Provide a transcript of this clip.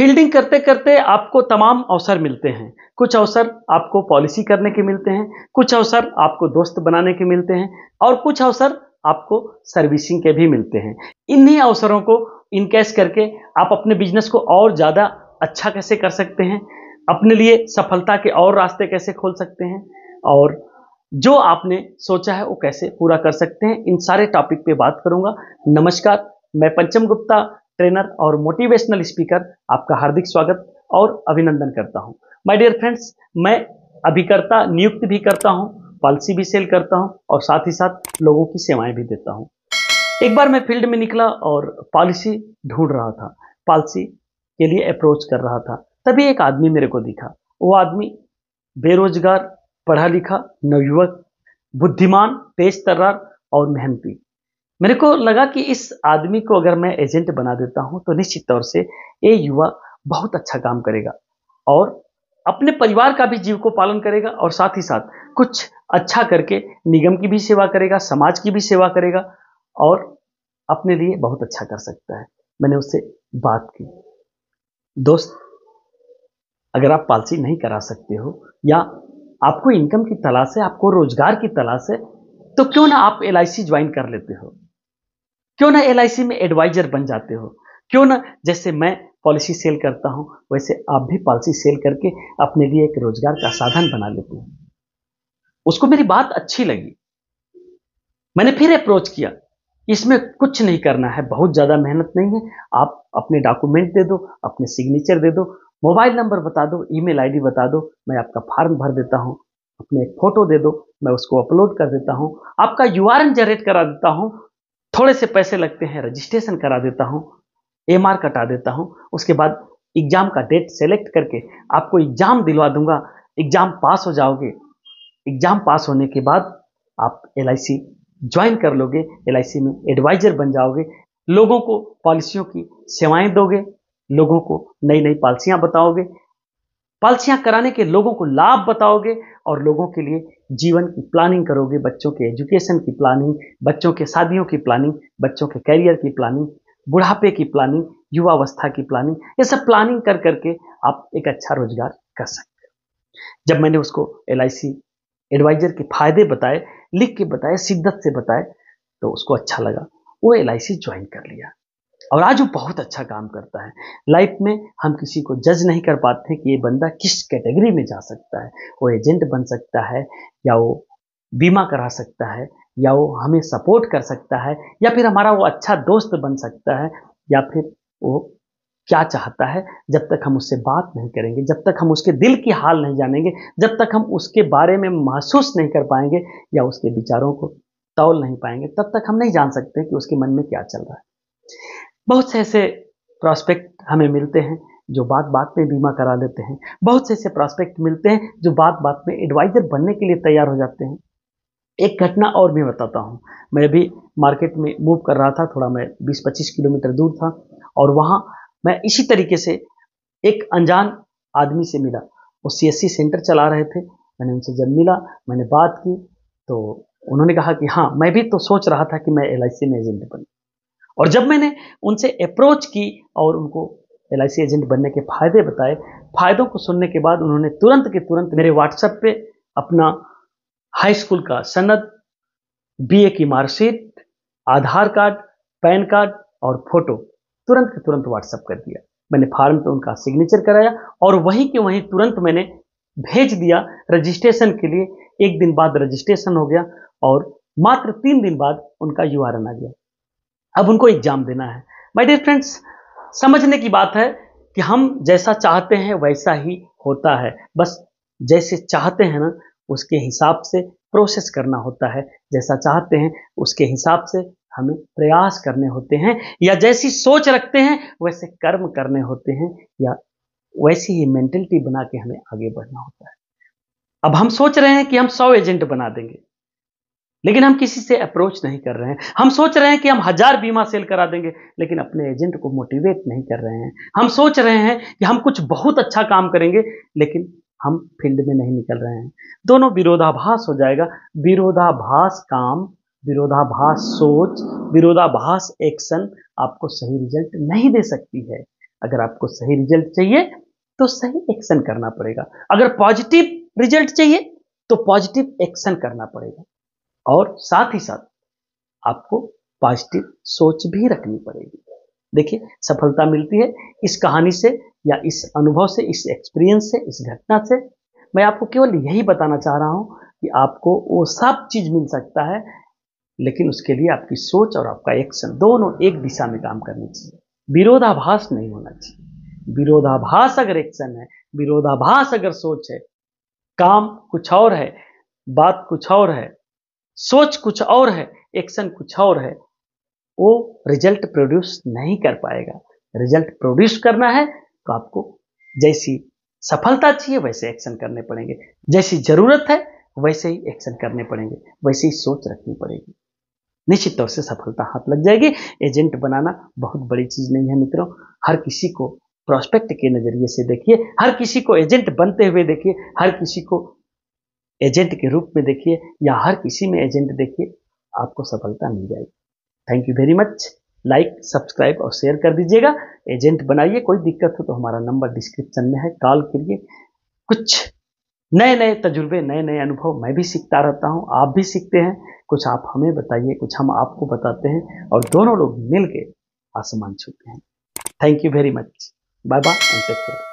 Fielding करते करते आपको तमाम अवसर मिलते हैं। कुछ अवसर आपको पॉलिसी करने के मिलते हैं, कुछ अवसर आपको दोस्त बनाने के मिलते हैं और कुछ अवसर आपको सर्विसिंग के भी मिलते हैं। इन्हीं अवसरों को इनकैश करके आप अपने बिजनेस को और ज़्यादा अच्छा कैसे कर सकते हैं, अपने लिए सफलता के और रास्ते कैसे खोल सकते हैं और जो आपने सोचा है वो कैसे पूरा कर सकते हैं, इन सारे टॉपिक पे बात करूंगा। नमस्कार, मैं पंचम गुप्ता, ट्रेनर और मोटिवेशनल स्पीकर, आपका हार्दिक स्वागत और अभिनंदन करता हूं। माय डियर फ्रेंड्स, मैं अभिकर्ता नियुक्त भी करता हूं, पॉलिसी भी सेल करता हूं और साथ ही साथ लोगों की सेवाएं भी देता हूं। एक बार मैं फील्ड में निकला और पॉलिसी ढूंढ रहा था, पॉलिसी के लिए अप्रोच कर रहा था। तभी एक आदमी मेरे को दिखा। वो आदमी बेरोजगार, पढ़ा लिखा, नवयुवक, बुद्धिमान, तेज तर्रार और मेहनती। मेरे को लगा कि इस आदमी को अगर मैं एजेंट बना देता हूं तो निश्चित तौर से ये युवा बहुत अच्छा काम करेगा और अपने परिवार का भी जीविकोपार्जन करेगा और साथ ही साथ कुछ अच्छा करके निगम की भी सेवा करेगा, समाज की भी सेवा करेगा और अपने लिए बहुत अच्छा कर सकता है। मैंने उससे बात की, दोस्त, अगर आप पॉलिसी नहीं करा सकते हो या आपको इनकम की तलाश है, आपको रोजगार की तलाश है, तो क्यों ना आप LIC ज्वाइन कर लेते हो, क्यों ना LIC में एडवाइजर बन जाते हो, क्यों ना जैसे मैं पॉलिसी सेल करता हूं वैसे आप भी पॉलिसी सेल करके अपने लिए एक रोजगार का साधन बना लेते हो। उसको मेरी बात अच्छी लगी। मैंने फिर अप्रोच किया, इसमें कुछ नहीं करना है, बहुत ज्यादा मेहनत नहीं है। आप अपने डॉक्यूमेंट दे दो, अपने सिग्नेचर दे दो, मोबाइल नंबर बता दो, ईमेल ID बता दो, मैं आपका फॉर्म भर देता हूं, अपने एक फोटो दे दो, मैं उसको अपलोड कर देता हूं, आपका URN जनरेट करा देता हूं, थोड़े से पैसे लगते हैं, रजिस्ट्रेशन करा देता हूं, MR कटा देता हूं, उसके बाद एग्जाम का डेट सेलेक्ट करके आपको एग्जाम दिलवा दूंगा, एग्जाम पास हो जाओगे, एग्जाम पास होने के बाद आप LIC ज्वाइन कर लोगे, LIC में एडवाइजर बन जाओगे, लोगों को पॉलिसियों की सेवाएं दोगे, लोगों को नई नई पॉलिसियां बताओगे, पॉलिसियां कराने के लोगों को लाभ बताओगे और लोगों के लिए जीवन की प्लानिंग करोगे, बच्चों के एजुकेशन की प्लानिंग, बच्चों के शादियों की प्लानिंग, बच्चों के करियर की प्लानिंग, बुढ़ापे की प्लानिंग, युवावस्था की प्लानिंग, ये सब प्लानिंग कर करके आप एक अच्छा रोजगार कर सकते हो। जब मैंने उसको LIC एडवाइजर के फायदे बताए, लिख के बताए, शिद्दत से बताए, तो उसको अच्छा लगा, वो LIC ज्वाइन कर लिया और आज वो बहुत अच्छा काम करता है। लाइफ में हम किसी को जज नहीं कर पाते कि ये बंदा किस कैटेगरी में जा सकता है। वो एजेंट बन सकता है या वो बीमा करा सकता है या वो हमें सपोर्ट कर सकता है या फिर हमारा वो अच्छा दोस्त बन सकता है या फिर वो क्या चाहता है। जब तक हम उससे बात नहीं करेंगे, जब तक हम उसके दिल की हाल नहीं जानेंगे, जब तक हम उसके बारे में महसूस नहीं कर पाएंगे या उसके विचारों को तौल नहीं पाएंगे, तब तक हम नहीं जान सकते कि उसके मन में क्या चल रहा है। बहुत से ऐसे प्रॉस्पेक्ट हमें मिलते हैं जो बात बात में बीमा करा लेते हैं, बहुत से ऐसे प्रॉस्पेक्ट मिलते हैं जो बात बात में एडवाइजर बनने के लिए तैयार हो जाते हैं। एक घटना और भी बताता हूँ। मैं अभी मार्केट में मूव कर रहा था, थोड़ा मैं 20-25 किलोमीटर दूर था और वहाँ मैं इसी तरीके से एक अनजान आदमी से मिला। वो CSC सेंटर चला रहे थे। मैंने उनसे जब मिला, मैंने बात की तो उन्होंने कहा कि हाँ, मैं भी तो सोच रहा था कि मैं LIC में एजेंट बनूं। और जब मैंने उनसे अप्रोच की और उनको LIC एजेंट बनने के फायदे बताए, फायदों को सुनने के बाद उन्होंने तुरंत के तुरंत मेरे WhatsApp पे अपना हाई स्कूल का सनद, BA की मार्कशीट, आधार कार्ड, पैन कार्ड और फोटो तुरंत के तुरंत WhatsApp कर दिया। मैंने फॉर्म पे उनका सिग्नेचर कराया और वहीं के वहीं तुरंत मैंने भेज दिया रजिस्ट्रेशन के लिए। एक दिन बाद रजिस्ट्रेशन हो गया और मात्र 3 दिन बाद उनका URN आ गया। अब उनको एग्जाम देना है। माय डियर फ्रेंड्स, समझने की बात है कि हम जैसा चाहते हैं वैसा ही होता है। बस जैसे चाहते हैं ना, उसके हिसाब से प्रोसेस करना होता है। जैसा चाहते हैं उसके हिसाब से हमें प्रयास करने होते हैं, या जैसी सोच रखते हैं वैसे कर्म करने होते हैं, या वैसी ही मेंटलिटी बना के हमें आगे बढ़ना होता है। अब हम सोच रहे हैं कि हम 100 एजेंट बना देंगे, लेकिन हम किसी से अप्रोच नहीं कर रहे हैं। हम सोच रहे हैं कि हम 1000 बीमा सेल करा देंगे, लेकिन अपने एजेंट को मोटिवेट नहीं कर रहे हैं। हम सोच रहे हैं कि हम कुछ बहुत अच्छा काम करेंगे, लेकिन हम फील्ड में नहीं निकल रहे हैं। दोनों विरोधाभास हो जाएगा। विरोधाभास काम, विरोधाभास सोच, विरोधाभास एक्शन आपको सही रिजल्ट नहीं दे सकती है। अगर आपको सही रिजल्ट चाहिए तो सही एक्शन करना पड़ेगा, अगर पॉजिटिव रिजल्ट चाहिए तो पॉजिटिव एक्शन करना पड़ेगा, और साथ ही साथ आपको पॉजिटिव सोच भी रखनी पड़ेगी। देखिए, सफलता मिलती है इस कहानी से, या इस अनुभव से, इस एक्सपीरियंस से, इस घटना से। मैं आपको केवल यही बताना चाह रहा हूं कि आपको वो सब चीज मिल सकता है, लेकिन उसके लिए आपकी सोच और आपका एक्शन दोनों एक दिशा में काम करनी चाहिए। विरोधाभास नहीं होना चाहिए। विरोधाभास अगर एक्शन है, विरोधाभास अगर सोच है, काम कुछ और है, बात कुछ और है, सोच कुछ और है, एक्शन कुछ और है, वो रिजल्ट प्रोड्यूस नहीं कर पाएगा। रिजल्ट प्रोड्यूस करना है तो आपको जैसी सफलता चाहिए वैसे एक्शन करने पड़ेंगे, जैसी जरूरत है वैसे ही एक्शन करने पड़ेंगे, वैसे ही सोच रखनी पड़ेगी। निश्चित तौर से सफलता हाथ लग जाएगी। एजेंट बनाना बहुत बड़ी चीज नहीं है मित्रों। हर किसी को प्रोस्पेक्ट के नजरिए से देखिए, हर किसी को एजेंट बनते हुए देखिए, हर किसी को एजेंट के रूप में देखिए, या हर किसी में एजेंट देखिए, आपको सफलता मिल जाएगी। Thank you very much. Like, subscribe और शेयर कर दीजिएगा। एजेंट बनाइए। कोई दिक्कत हो तो हमारा नंबर डिस्क्रिप्शन में है, कॉल करिए। कुछ नए नए तजुर्बे, नए नए अनुभव मैं भी सीखता रहता हूँ, आप भी सीखते हैं। कुछ आप हमें बताइए, कुछ हम आपको बताते हैं, और दोनों लोग मिलके आसमान छूते हैं। Thank you very much. Bye bye and take care.